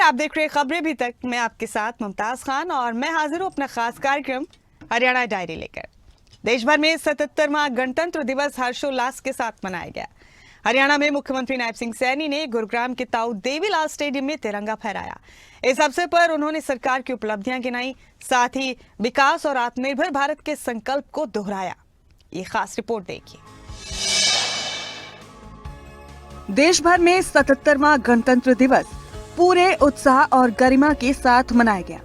आप देख रहे खबरें भी तक। मैं आपके साथ मुमताज खान और मैं हाजिर हूं अपना खास कार्यक्रम हरियाणा डायरी लेकर। देश भर में 77वां गणतंत्र दिवस हर्षोल्लास के साथ मनाया गया। हरियाणा में मुख्यमंत्री नायब सिंह सैनी ने गुरुग्राम के ताऊ देवीलाल स्टेडियम में तिरंगा फहराया। इस अवसर पर उन्होंने सरकार की उपलब्धियां गिनाई, साथ ही विकास और आत्मनिर्भर भारत के संकल्प को दोहराया। ये खास रिपोर्ट देखिए। देश भर में 77वां गणतंत्र दिवस पूरे उत्साह और गरिमा के साथ मनाया गया।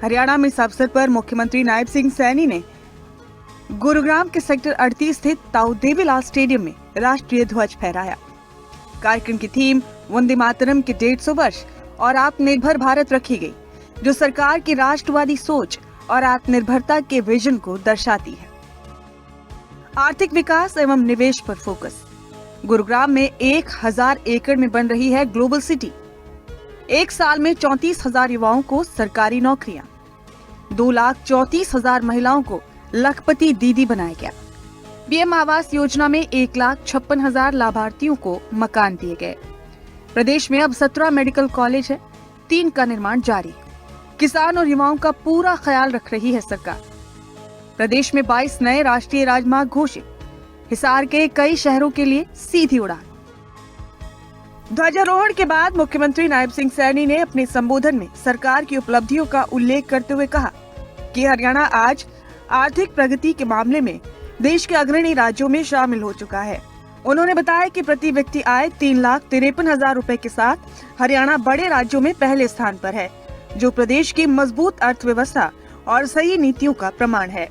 हरियाणा में इस अवसर पर मुख्यमंत्री नायब सिंह सैनी ने गुरुग्राम के सेक्टर 38 स्थित ताऊ देवीलाल स्टेडियम में राष्ट्रीय ध्वज फहराया। कार्यक्रम की थीम वंदे मातरम के 150 वर्ष और आत्मनिर्भर भारत रखी गई, जो सरकार की राष्ट्रवादी सोच और आत्मनिर्भरता के विजन को दर्शाती है। आर्थिक विकास एवं निवेश पर फोकस। गुरुग्राम में 1000 एकड़ में बन रही है ग्लोबल सिटी। एक साल में 34,000 युवाओं को सरकारी नौकरियां, 2,34,000 महिलाओं को लखपति दीदी बनाया गया। पीएम आवास योजना में 1,56,000 लाभार्थियों को मकान दिए गए। प्रदेश में अब 17 मेडिकल कॉलेज है, 3 का निर्माण जारी। किसान और युवाओं का पूरा ख्याल रख रही है सरकार। प्रदेश में 22 नए राष्ट्रीय राजमार्ग घोषित। हिसार के कई शहरों के लिए सीधी उड़ान। ध्वजारोहण के बाद मुख्यमंत्री नायब सिंह सैनी ने अपने संबोधन में सरकार की उपलब्धियों का उल्लेख करते हुए कहा कि हरियाणा आज आर्थिक प्रगति के मामले में देश के अग्रणी राज्यों में शामिल हो चुका है। उन्होंने बताया कि प्रति व्यक्ति आय 3,53,000 रुपए के साथ हरियाणा बड़े राज्यों में पहले स्थान पर है, जो प्रदेश की मजबूत अर्थव्यवस्था और सही नीतियों का प्रमाण है।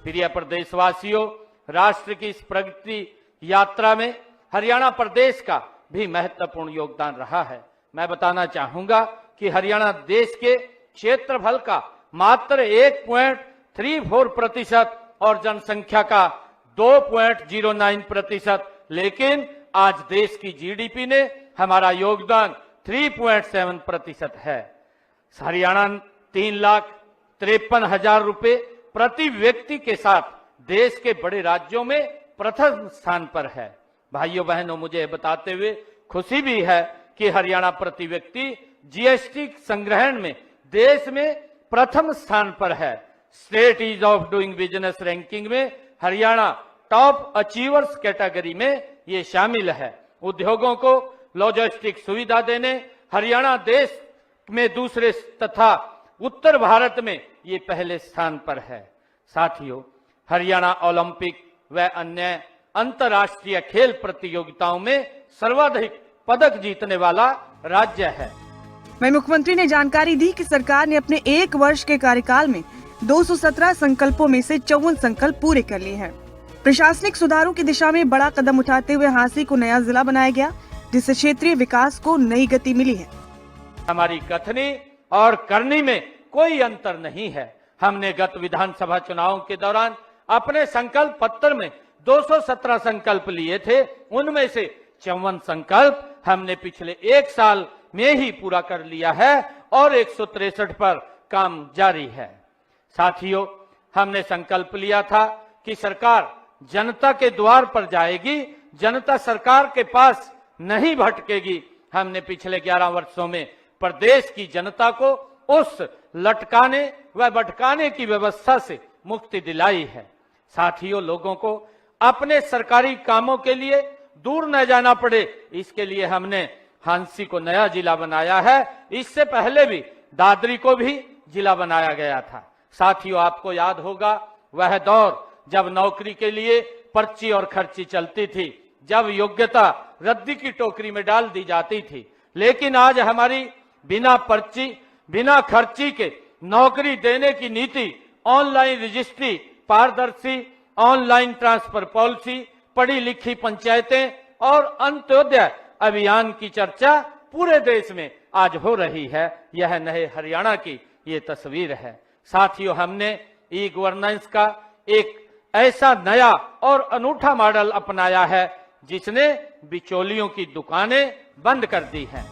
प्रिय प्रदेशवासियों, राष्ट्र की इस प्रगति यात्रा में हरियाणा प्रदेश का भी महत्वपूर्ण योगदान रहा है। मैं बताना चाहूंगा कि हरियाणा देश के क्षेत्रफल का मात्र 1.34% और जनसंख्या का 2.09%, लेकिन आज देश की जीडीपी ने हमारा योगदान 3.7% है। हरियाणा 3,53,000 रुपए प्रति व्यक्ति के साथ देश के बड़े राज्यों में प्रथम स्थान पर है। भाइयों बहनों, मुझे बताते हुए खुशी भी है कि हरियाणा प्रति व्यक्ति जीएसटी संग्रहण में देश में प्रथम स्थान पर है। State ease of doing business ranking में हरियाणा टॉप अचीवर्स कैटेगरी में ये शामिल है। उद्योगों को लॉजिस्टिक सुविधा देने हरियाणा देश में दूसरे तथा उत्तर भारत में ये पहले स्थान पर है। साथियों, हरियाणा ओलंपिक व अन्य अंतर्राष्ट्रीय खेल प्रतियोगिताओं में सर्वाधिक पदक जीतने वाला राज्य है। वहीं मुख्यमंत्री ने जानकारी दी कि सरकार ने अपने 1 वर्ष के कार्यकाल में 217 संकल्पों में से 54 संकल्प पूरे कर लिए हैं। प्रशासनिक सुधारों की दिशा में बड़ा कदम उठाते हुए हांसी को नया जिला बनाया गया, जिससे क्षेत्रीय विकास को नई गति मिली है। हमारी कथनी और करनी में कोई अंतर नहीं है। हमने गत विधानसभा चुनावों के दौरान अपने संकल्प पत्र में 217 संकल्प लिए थे। उनमें से 54 संकल्प हमने पिछले 1 साल में ही पूरा कर लिया है और 163 पर काम जारी है। साथियों, हमने संकल्प लिया था कि सरकार जनता के द्वार पर जाएगी, जनता सरकार के पास नहीं भटकेगी। हमने पिछले 11 वर्षों में प्रदेश की जनता को उस लटकाने व भटकाने की व्यवस्था से मुक्ति दिलाई है। साथियों, लोगों को अपने सरकारी कामों के लिए दूर न जाना पड़े, इसके लिए हमने हांसी को नया जिला बनाया है। इससे पहले भी दादरी को भी जिला बनाया गया था। साथियों, आपको याद होगा वह दौर जब नौकरी के लिए पर्ची और खर्ची चलती थी, जब योग्यता रद्दी की टोकरी में डाल दी जाती थी। लेकिन आज हमारी बिना पर्ची बिना खर्ची के नौकरी देने की नीति, ऑनलाइन रजिस्ट्री, पारदर्शी ऑनलाइन ट्रांसफर पॉलिसी, पढ़ी लिखी पंचायतें और अंत्योदय अभियान की चर्चा पूरे देश में आज हो रही है। यह नए हरियाणा की ये तस्वीर है। साथियों, हमने ई गवर्नेंस का एक ऐसा नया और अनूठा मॉडल अपनाया है जिसने बिचौलियों की दुकानें बंद कर दी हैं।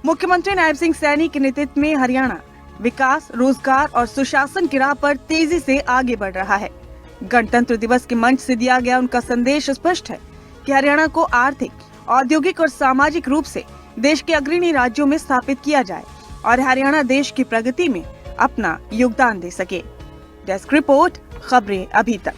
मुख्यमंत्री नायब सिंह सैनी के नेतृत्व में हरियाणा विकास, रोजगार और सुशासन की राह पर तेजी से आगे बढ़ रहा है। गणतंत्र दिवस के मंच से दिया गया उनका संदेश स्पष्ट है कि हरियाणा को आर्थिक, औद्योगिक और सामाजिक रूप से देश के अग्रणी राज्यों में स्थापित किया जाए और हरियाणा देश की प्रगति में अपना योगदान दे सके। डेस्क रिपोर्ट, खबरें अभी तक।